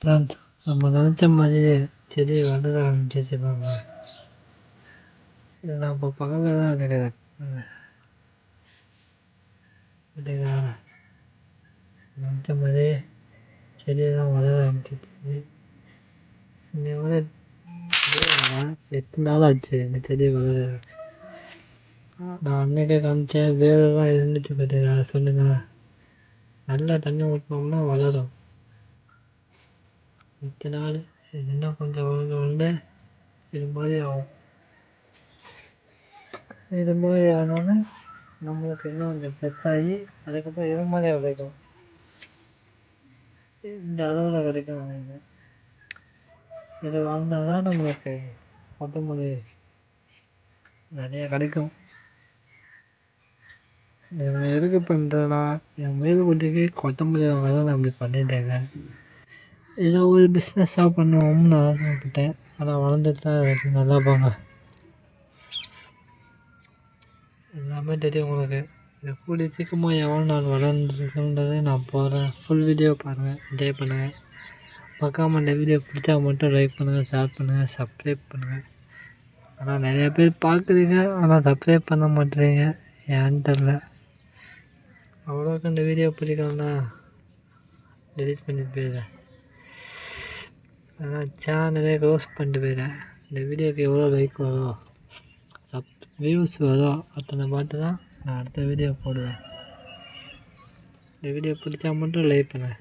நான் நம்ம நினச்ச மாதிரியே செடி வளர ஆரம்பிச்சிருச்சு பாருங்க. இது நான் இப்போ பக்கத்தில் தான் கிடையாது இல்லைங்களா? நினச்ச மாதிரியே செடியெல்லாம் வளர ஆரம்பிச்சிருச்சு. இந்த மாதிரி 8 நாள் ஆச்சு இந்த செடி வளர. நான் அன்றைக்கே காமிச்சேன், வேரெல்லாம் இருந்துச்சு பார்த்தீங்களா? சொல்லுங்க, நல்லா தண்ணி ஊற்றினோம்னா வளரும். 8 நாள் இன்னும் கொஞ்சம் வளர்ந்து இது மாதிரி ஆகும். இது மாதிரி ஆனோடனே நம்மளுக்கு இன்னும் கொஞ்சம் பெருசாகி அதுக்கப்புறம் இது மாதிரி கிடைக்கும். இந்த அளவில் கிடைக்கும் நம்மளுக்கு. இதை வாங்கினா தான் நம்மளுக்கு கொத்தமல்லி நிறையா கிடைக்கும். இதை நான் எதுக்கு பண்ணுறேன்னா, என் மேல்குட்டிக்கு கொத்தமல்லி வாங்க தான் நான் அப்படி பண்ணிட்டேங்க. ஏதோ ஒரு பிஸ்னஸாக பண்ணுவோம்னு ஆசைப்பட்டேன். ஆனால் வளர்ந்துட்டு தான் இருக்குது. நல்லா போங்க, எல்லாமே தெரியும் உங்களுக்கு. இது கூடிய சீக்கிரமாக எவ்வளோ நாள் வளர்ந்துருக்குன்றதை நான் போடுறேன். ஃபுல் வீடியோ பாருங்கள், என்ஜாய் பண்ணுங்கள். மறக்காமல் இந்த வீடியோ பிடிச்சா மட்டும் லைக் பண்ணுங்கள், ஷேர் பண்ணுங்கள், சப்ஸ்கிரைப் பண்ணுங்கள். ஆனால் நிறையா பேர் பார்க்குறீங்க, ஆனால் சப்ஸ்கிரைப் பண்ண மாட்டேறீங்க, ஏன்னு தெரில. அவ்வளோக்கு இந்த வீடியோ பிடிக்கலன்னா டெலிட் பண்ணிட்டு போயிடுறேன். ஆனால் சேனலே க்ளோஸ் பண்ணிட்டு போயிடுறேன். இந்த வீடியோக்கு எவ்வளோ லைக் வரும், வியூஸ் வரும், அத்தனை பாட்டு தான் நான் அடுத்த வீடியோ போடுவேன். இந்த வீடியோ பிடிச்சா மட்டும் லைக் பண்ணுங்கள்.